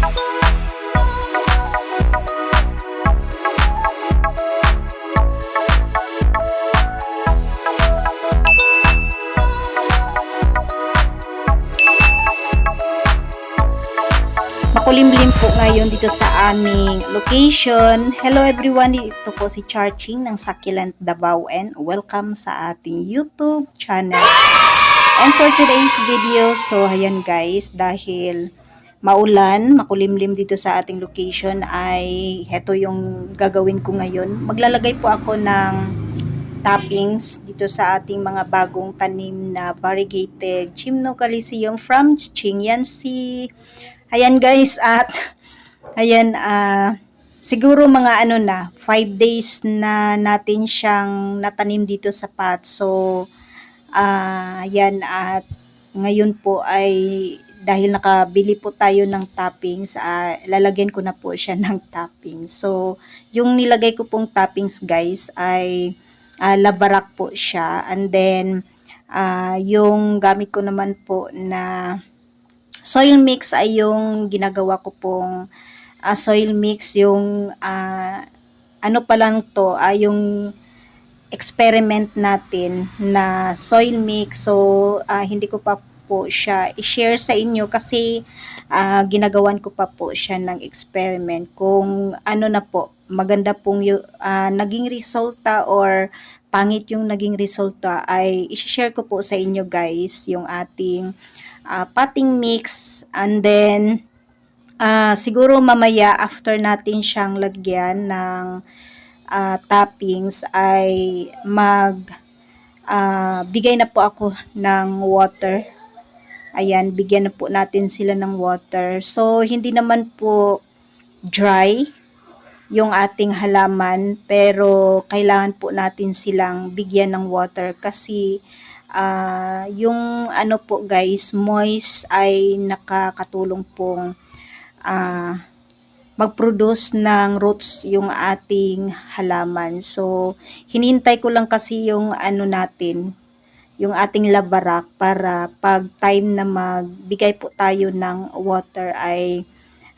Makulimlim po ngayon dito sa aming location. Hello everyone, ito po si Charching ng Succulent Davao and welcome sa ating YouTube channel. And for today's video, so ayan guys, dahil maulan, makulimlim dito sa ating location ay heto yung gagawin ko ngayon. Maglalagay po ako ng toppings dito sa ating mga bagong tanim na variegated Gymnocalcium from Qingyansi. Ayan guys, at ayan, siguro mga 5 days na natin siyang natanim dito sa pot. So, ayan, at ngayon po ay dahil nakabili po tayo ng toppings, lalagyan ko na po siya ng toppings. So, yung nilagay ko pong toppings guys ay labarak po siya. And then, yung gamit ko naman po na soil mix ay yung ginagawa ko pong soil mix, yung ano pa lang to, yung experiment natin na soil mix. So hindi ko pa po siya i-share sa inyo kasi ginagawan ko pa po siya ng experiment kung ano na po maganda pong naging resulta or pangit yung naging resulta ay i-share ko po sa inyo guys yung ating potting mix. And then siguro mamaya after natin siyang lagyan ng toppings ay bigay na po ako ng water. Ayan, bigyan na po natin sila ng water. So hindi naman po dry yung ating halaman, pero kailangan po natin silang bigyan ng water kasi yung ano po guys, moist ay nakakatulong pong mag-produce ng roots yung ating halaman. So hinihintay ko lang kasi yung natin, yung ating labarak, para pag time na magbigay po tayo ng water ay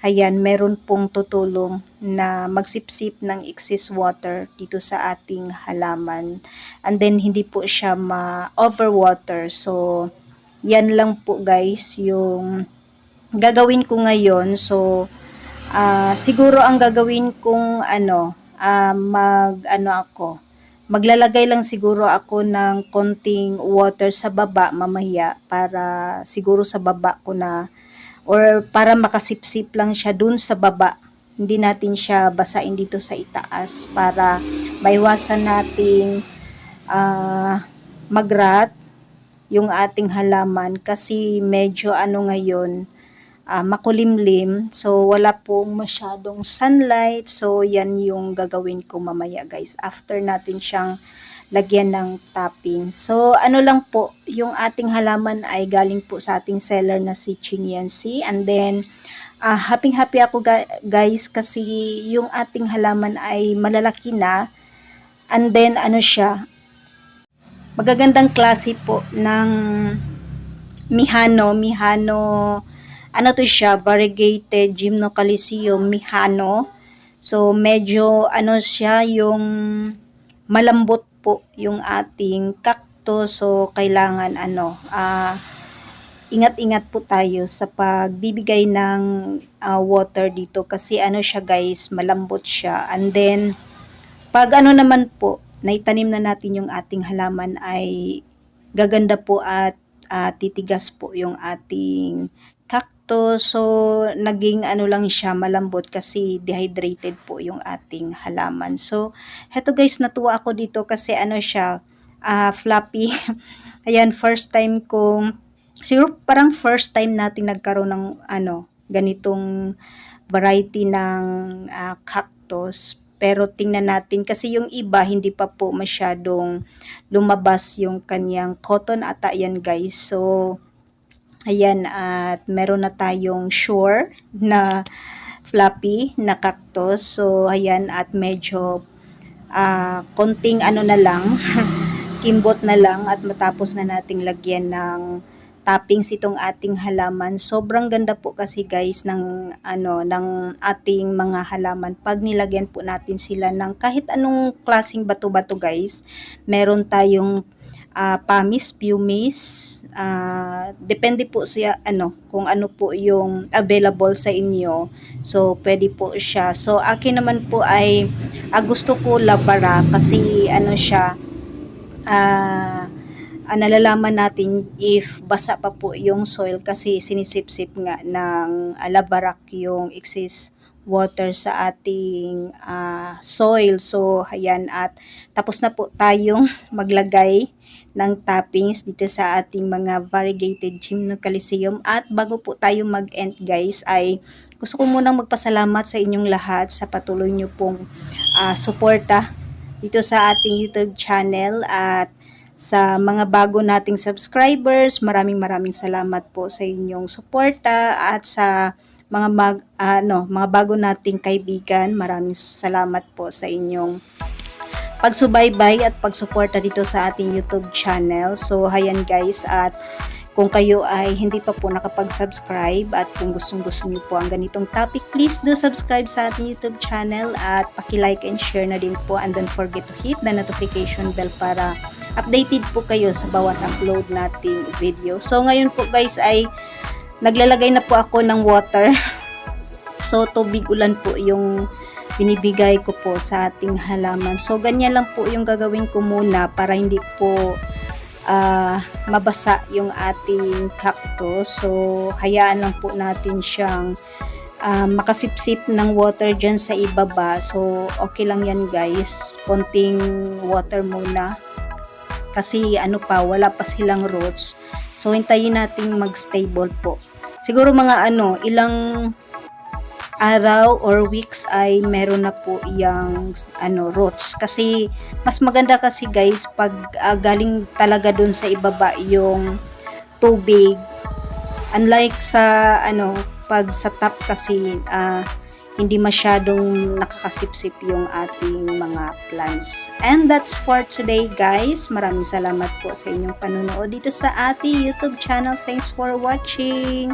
ayan, meron pong tutulong na magsipsip ng excess water dito sa ating halaman. And then, hindi po siya ma-overwater. So, yan lang po guys yung gagawin ko ngayon. So, siguro ang gagawin kong maglalagay lang siguro ako ng konting water sa baba mamaya para siguro sa baba ko na, or para makasipsip lang siya dun sa baba. Hindi natin siya basain dito sa itaas para maiwasan nating mag-rot yung ating halaman kasi medyo ngayon makulimlim. So wala pong masyadong sunlight. So yan yung gagawin ko mamaya guys after natin siyang lagyan ng topping. So ano lang po, yung ating halaman ay galing po sa ating seller na si Qingyansi. And then happy ako guys kasi yung ating halaman ay malalaki na. And then siya, magagandang klase po ng Mihano, to siya, variegated Gymnocalcium Mihano. So medyo siya, yung malambot po yung ating cactus. So kailangan ingat-ingat po tayo sa pagbibigay ng water dito kasi siya guys, malambot siya. And then pag naman po naitanim na natin yung ating halaman ay gaganda po at titigas po yung ating cactus. So naging lang siya, malambot kasi dehydrated po yung ating halaman. So heto guys, natuwa ako dito kasi siya, floppy. Ayan, first time kong, siguro parang first time natin nagkaroon ng ganitong variety ng cactus. Pero tingnan natin kasi yung iba hindi pa po masyadong lumabas yung kanyang cotton ata yan guys. So ayan, at meron na tayong sure na floppy na cactus. So ayan, at medyo konting na lang kimbot na lang at matapos na nating lagyan ng toppings itong ating halaman. Sobrang ganda po kasi guys ng ng ating mga halaman pag nilagyan po natin sila ng kahit anong klaseng bato-bato guys. Meron tayong pamis, pumice, depende po siya kung ano po yung available sa inyo. So pwede po siya. So akin naman po ay gusto ko labara kasi siya nalalaman natin if basa pa po yung soil kasi sinisip-sip nga ng labarak yung excess water sa ating soil. So ayan, at tapos na po tayong maglagay ng toppings dito sa ating mga variegated Gymnocalcium. At bago po tayo mag-end guys, ay gusto ko munang magpasalamat sa inyong lahat sa patuloy nyo pong suporta dito sa ating YouTube channel. At sa mga bago nating subscribers, maraming salamat po sa inyong suporta. At sa mga mga bago nating kaibigan, maraming salamat po sa inyong pagsubaybay at pagsuporta dito sa ating YouTube channel. So ayan guys, at kung kayo ay hindi pa po nakapag-subscribe at kung gustong-gusto niyo po ang ganitong topic, please do subscribe sa ating YouTube channel at paki-like and share na din po, and don't forget to hit the notification bell para updated po kayo sa bawat upload nating video. So ngayon po guys ay naglalagay na po ako ng water. So tubig ulan po yung binibigay ko po sa ating halaman. So ganyan lang po yung gagawin ko muna para hindi po mabasa yung ating cactus. So hayaan lang po natin siyang makasipsip ng water dyan sa ibaba. So okay lang yan guys, konting water muna kasi wala pa silang roots. So hintayin natin mag-stable po. Siguro mga ilang araw or weeks ay meron na po yung roots. Kasi mas maganda kasi guys pag galing talaga dun sa ibaba yung tubig. Unlike sa pag sa top kasi hindi masyadong nakakasipsip yung ating mga plants. And that's for today guys. Maraming salamat po sa inyong panonood dito sa ating YouTube channel. Thanks for watching.